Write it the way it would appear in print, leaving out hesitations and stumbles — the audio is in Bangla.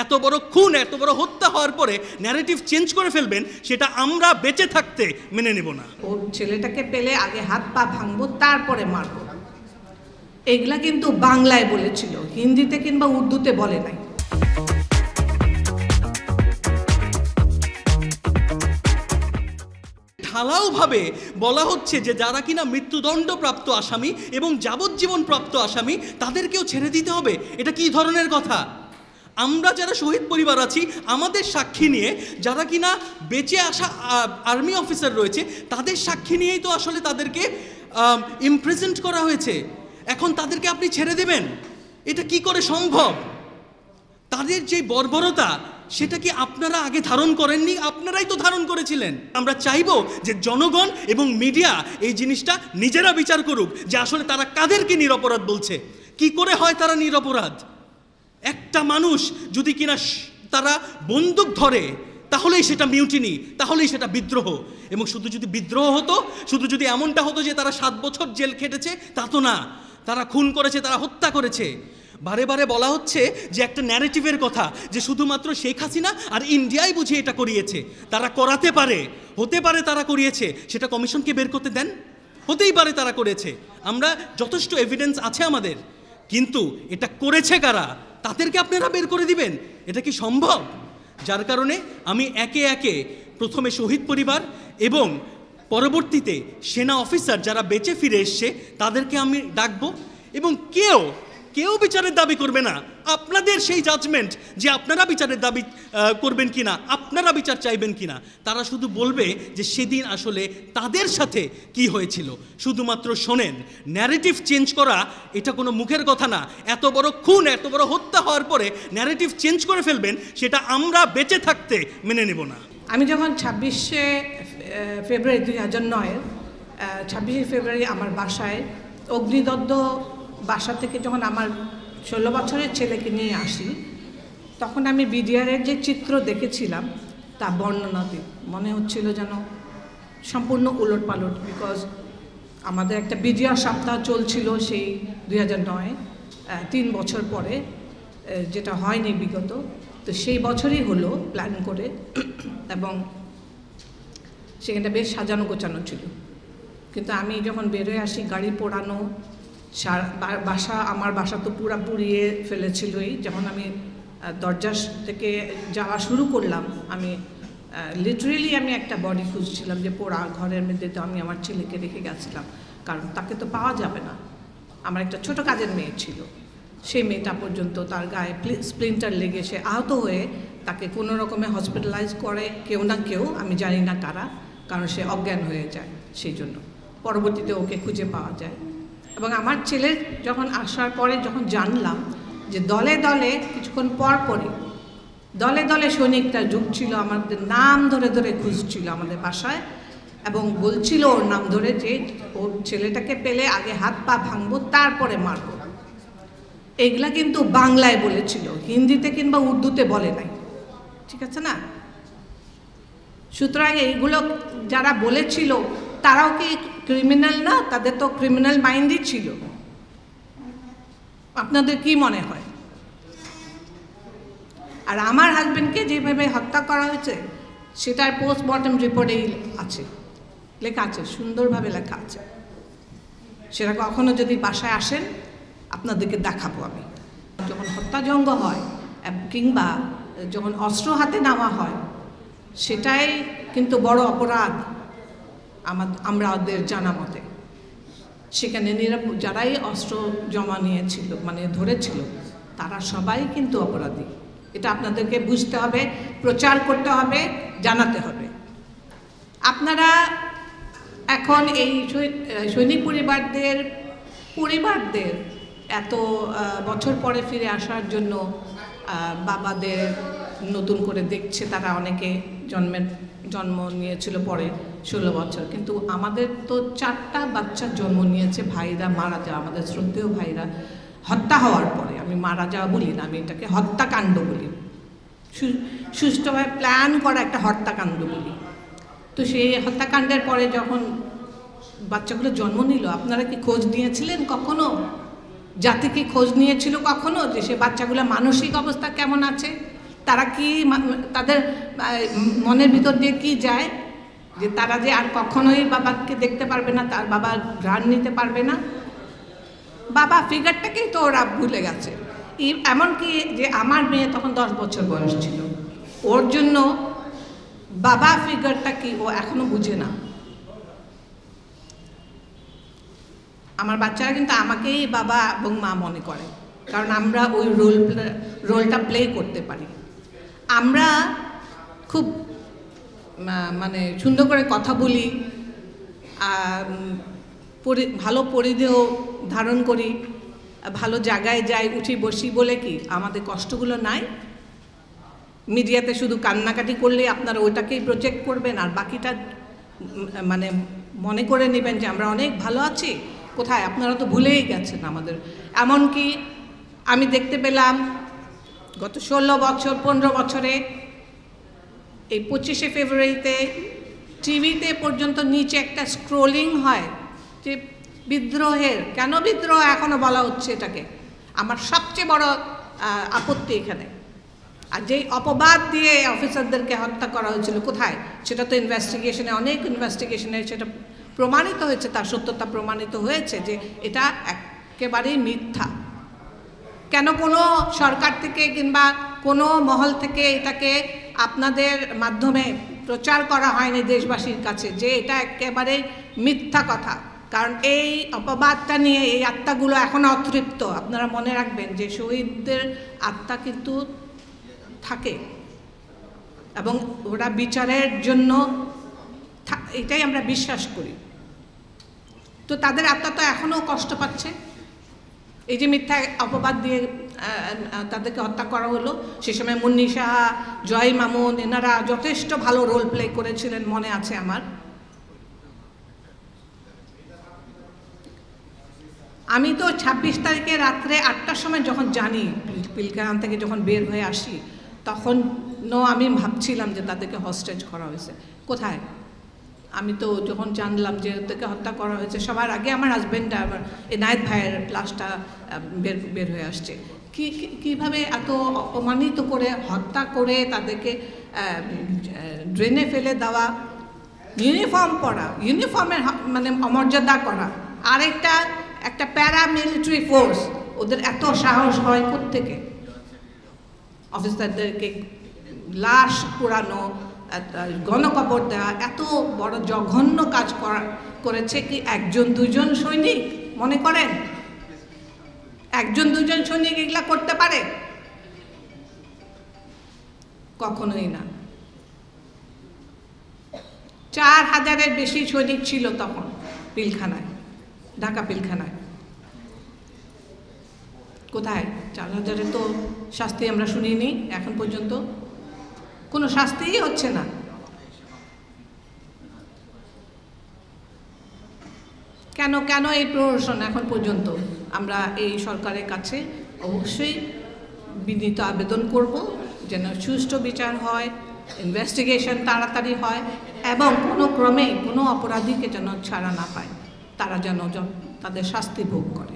এত বড় খুন, এত বড় হত্যা হওয়ার পরে ন্যারেটিভ চেঞ্জ করে ফেলবেন, সেটা আমরা বেঁচে থাকতে মেনে নেব না। ও ছেলেটাকে পেলে আগে হাত পা ভাঙবো, তারপরে মারবো। এগুলা কিন্তু বাংলায় বলেছিল, হিন্দিতে কিংবা উর্দুতে বলে নাই। ঢালাওভাবে বলা হচ্ছে যে যারা কিনা মৃত্যুদণ্ডপ্রাপ্ত আসামি এবং যাবজ্জীবন প্রাপ্ত আসামি তাদেরকেও ছেড়ে দিতে হবে। এটা কি ধরনের কথা? আমরা যারা শহীদ পরিবার আছি, আমাদের সাক্ষী নিয়ে যারা কিনা বেঁচে আসা আর্মি অফিসার রয়েছে, তাদের সাক্ষী নিয়েই তো আসলে তাদেরকে ইমপ্রিজেন্ট করা হয়েছে। এখন তাদেরকে আপনি ছেড়ে দেবেন? এটা কি করে সম্ভব? তাদের যে বর্বরতা, সেটা কি আপনারা আগে ধারণ করেননি? আপনারাই তো ধারণ করেছিলেন। আমরা চাইবো যে জনগণ এবং মিডিয়া এই জিনিসটা নিজেরা বিচার করুক যে আসলে তারা কাদেরকে নিরপরাধ বলছে। কি করে হয় তারা নিরপরাধ? একটা মানুষ যদি কিনা তারা বন্দুক ধরে, তাহলেই সেটা মিউটিনি, তাহলেই সেটা বিদ্রোহ। এবং শুধু যদি বিদ্রোহ হতো, শুধু যদি এমনটা হতো যে তারা 7 বছর জেল খেটেছে, তা তো না। তারা খুন করেছে, তারা হত্যা করেছে। বারে বারে বলা হচ্ছে যে একটা ন্যারেটিভের কথা, যে শুধুমাত্র শেখ হাসিনা আর ইন্ডিয়াই বুঝি এটা করিয়েছে, তারা করাতে পারে, হতে পারে তারা করিয়েছে। সেটা কমিশনকে বের করতে দেন। হতেই পারে তারা করেছে, আমরা যথেষ্ট এভিডেন্স আছে আমাদের, কিন্তু এটা করেছে কারা তাদেরকে আপনারা বের করে দিবেন? এটা কি সম্ভব? যার কারণে আমি একে একে প্রথমে শহীদ পরিবার এবং পরবর্তীতে সেনা অফিসার যারা বেঁচে ফিরে এসছে তাদেরকে আমি ডাকবো। এবং কেউ বিচারের দাবি করবে না। আপনাদের সেই জাজমেন্ট যে আপনারা বিচারের দাবি করবেন কিনা, আপনারা বিচার চাইবেন কিনা, তারা শুধু বলবে যে সেদিন আসলে তাদের সাথে কি হয়েছিল। শুধুমাত্র শোনেন, ন্যারেটিভ চেঞ্জ করা এটা কোনো মুখের কথা না। এত বড় খুন, এত বড় হত্যা হওয়ার পরে ন্যারেটিভ চেঞ্জ করে ফেলবেন, সেটা আমরা বেঁচে থাকতে মেনে নেব না। আমি যখন 26শে ফেব্রুয়ারি 2009-এর 26শে ফেব্রুয়ারি আমার বাসায় অগ্নিদগ্ধ বাসা থেকে যখন আমার 16 বছরের ছেলেকে নিয়ে আসি, তখন আমি বিডিআরের যে চিত্র দেখেছিলাম তা বর্ণনাতীত মনে হচ্ছিল, যেন সম্পূর্ণ উলটপালট। বিকজ আমাদের একটা বিডিআর সপ্তাহ চলছিল সেই 2009-এ, 3 বছর পরে, যেটা হয়নি বিগত। তো সেই বছরই হলো প্ল্যান করে, এবং সেখানটা বেশ সাজানো গোছানো ছিল। কিন্তু আমি যখন বেরোয় আসি, গাড়ি পোড়ানো, আমার বাসা তো পুরা পুড়িয়ে ফেলেছিলই। যখন আমি দরজা থেকে যাওয়া শুরু করলাম, আমি লিটারেলি আমি একটা বডি খুঁজছিলাম, যে পোড়া ঘরের মধ্যে তো আমি আমার ছেলেকে রেখে গেছিলাম, কারণ তাকে তো পাওয়া যাবে না। আমার একটা ছোট কাজের মেয়ে ছিল, সেই মেয়েটা পর্যন্ত তার গায়ে স্প্লিন্টার লেগে সে আহত হয়ে তাকে কোনো রকমে হসপিটালাইজ করে কেউ না কেউ, আমি জানি না কারা, কারণ সে অজ্ঞান হয়ে যায়। সেই জন্য পরবর্তীতে ওকে খুঁজে পাওয়া যায়। এবং আমার ছেলে যখন আসার পরে যখন জানলাম যে দলে দলে কিছুক্ষণ পর পরে দলে দলে সৈনিকরা ঢুকছিল, আমাদের নাম ধরে ধরে খুঁজছিল আমাদের বাসায়, এবং বলছিল ওর নাম ধরে যে ওর ছেলেটাকে পেলে আগে হাত পা ভাঙবো, তারপরে মারবো। এগুলা কিন্তু বাংলায় বলেছিল, হিন্দিতে কিংবা উর্দুতে বলে নাই। ঠিক আছে না? সুতরাং এইগুলো যারা বলেছিল তারাও কি ক্রিমিনাল না? তাদের তো ক্রিমিনাল মাইন্ডই ছিল। আপনাদের কি মনে হয়? আর আমার হাজবেন্ডকে যেভাবে হত্যা করা হয়েছে সেটার পোস্টমর্টম রিপোর্টেই আছে, লেখা আছে, সুন্দরভাবে লেখা আছে। সেটা কখনো যদি বাসায় আসেন আপনাদেরকে দেখাবো আমি। যখন হত্যাযজ্ঞ হয় কিংবা যখন অস্ত্র হাতে নেওয়া হয়, সেটাই কিন্তু বড় অপরাধ আমাদের জানা মতে। সেখানে যারাই অস্ত্র জমা নিয়েছিল, মানে ধরেছিল, তারা সবাই কিন্তু অপরাধী। এটা আপনাদেরকে বুঝতে হবে, প্রচার করতে হবে, জানাতে হবে। আপনারা এখন এই সৈনিক পরিবারদের এত বছর পরে ফিরে আসার জন্য বাবাদের নতুন করে দেখছে, তারা অনেকে জন্ম নিয়েছিল পরে 16 বছর, কিন্তু আমাদের তো 4টা বাচ্চা জন্ম নিয়েছে, ভাইরা মারা যাওয়া, আমাদের শ্রদ্ধেয় ভাইরা হত্যা হওয়ার পরে। আমি মারা যাওয়া বলি না, আমি এটাকে হত্যাকাণ্ড বলি, সুষ্ঠুভাবে প্ল্যান করা একটা হত্যাকাণ্ড বলি। তো সেই হত্যাকাণ্ডের পরে যখন বাচ্চাগুলো জন্ম নিল, আপনারা কি খোঁজ নিয়েছিলেন কখনো? জাতি কি খোঁজ নিয়েছিল কখনো যে সে বাচ্চাগুলো মানসিক অবস্থা কেমন আছে? তারা কি তাদের মনের ভিতর দিয়ে কি যায় যে তারা যে আর কখনোই বাবাকে দেখতে পারবে না, তার বাবার ঘ্রাণ নিতে পারবে না? বাবা ফিগারটাকেই তো ওরা ভুলে গেছে। এমনকি যে আমার মেয়ে তখন 10 বছর বয়স ছিল, ওর জন্য বাবা ফিগারটা কি ও এখনো বুঝে না। আমার বাচ্চারা কিন্তু আমাকেই বাবা এবং মা মনে করে, কারণ আমরা ওই রোলটা প্লে করতে পারি। আমরা খুব মানে সুন্দর করে কথা বলি, ভালো পরিধেয় ধারণ করি, ভালো জায়গায় যাই, উঠি বসি বলে কি আমাদের কষ্টগুলো নাই? মিডিয়াতে শুধু কান্নাকাটি করলে আপনারা ওইটাকেই প্রজেক্ট করবেন আর বাকিটা মানে মনে করে নেবেন যে আমরা অনেক ভালো আছি। কোথায়? আপনারা তো ভুলেই গেছেন আমাদের। এমনকি আমি দেখতে পেলাম গত 16 বছর 15 বছরে এই 25শে ফেব্রুয়ারিতে টিভিতে পর্যন্ত নিচে একটা স্ক্রোলিং হয় যে বিদ্রোহের। কেন বিদ্রোহ এখনও বলা হচ্ছে এটাকে? আমার সবচেয়ে বড় আপত্তি এখানে। আর যেই অপবাদ দিয়ে অফিসারদেরকে হত্যা করা হয়েছিল, কোথায়? সেটা তো ইনভেস্টিগেশনে, অনেক ইনভেস্টিগেশনে সেটা প্রমাণিত হয়েছে, তার সত্যতা প্রমাণিত হয়েছে যে এটা একেবারেই মিথ্যা। কেন কোনো সরকার থেকে কিংবা কোনো মহল থেকে এটাকে আপনাদের মাধ্যমে প্রচার করা হয়নি দেশবাসীর কাছে যে এটা একেবারে মিথ্যা কথা? কারণ এই অপবাদটা নিয়ে এই আত্মাগুলো এখনও অতৃপ্ত। আপনারা মনে রাখবেন যে শহীদদের আত্মা কিন্তু থাকে এবং ওরা বিচারের জন্য, এটাই আমরা বিশ্বাস করি। তো তাদের আত্মা তো এখনও কষ্ট পাচ্ছে। এই যে মিথ্যা অপবাদ দিয়ে তাদেরকে হত্যা করা হলো, সে সময় মুন্নি সাহা, জয় মামুন এনারা যথেষ্ট ভালো রোল প্লে করেছিলেন, মনে আছে আমার। আমি তো 26 তারিখে রাত্রে 8টার সময় যখন জানি, পিলখানা থেকে যখন বের হয়ে আসি, তখনও আমি ভাবছিলাম যে তাদেরকে হস্টেজ করা হয়েছে। কোথায়? আমি তো যখন জানলাম যে ওদেরকে হত্যা করা হয়েছে, সবার আগে আমার হাজব্যান্ড, আমার এনায়েত ভাইয়ের লাশটা বের হয়ে আসছে। কীভাবে এত অপমানিত করে হত্যা করে তাদেরকে ড্রেনে ফেলে দেওয়া, ইউনিফর্ম পরা, ইউনিফর্মের মানে অমর্যাদা করা, একটা প্যারামিলিটারি ফোর্স, ওদের এত সাহস হয় কোত্থেকে? অফিসারদেরকে লাশ পোড়ানো, গণকবর দেওয়া, এত বড় জঘন্য কাজ করেছে কি 1-2 সৈনিক? মনে করেন 1-2 সৈনিক এগুলা করতে পারে? কখনোই না। 4000-এর বেশি সৈনিক ছিল তখন পিলখানায়, ঢাকা পিলখানায়। কোথায়? 4000-এর তো শাস্তি আমরা শুনিনি এখন পর্যন্ত, কোনো শাস্তিই হচ্ছে না। কেন এই প্রহসন এখন পর্যন্ত? আমরা এই সরকারের কাছে অবশ্যই বিনীত আবেদন করব যেন সুষ্ঠু বিচার হয়, ইনভেস্টিগেশন তাড়াতাড়ি হয় এবং কোনো ক্রমে কোনো অপরাধীকে যেন ছাড়া না পায়, তারা যেন তাদের শাস্তি ভোগ করে।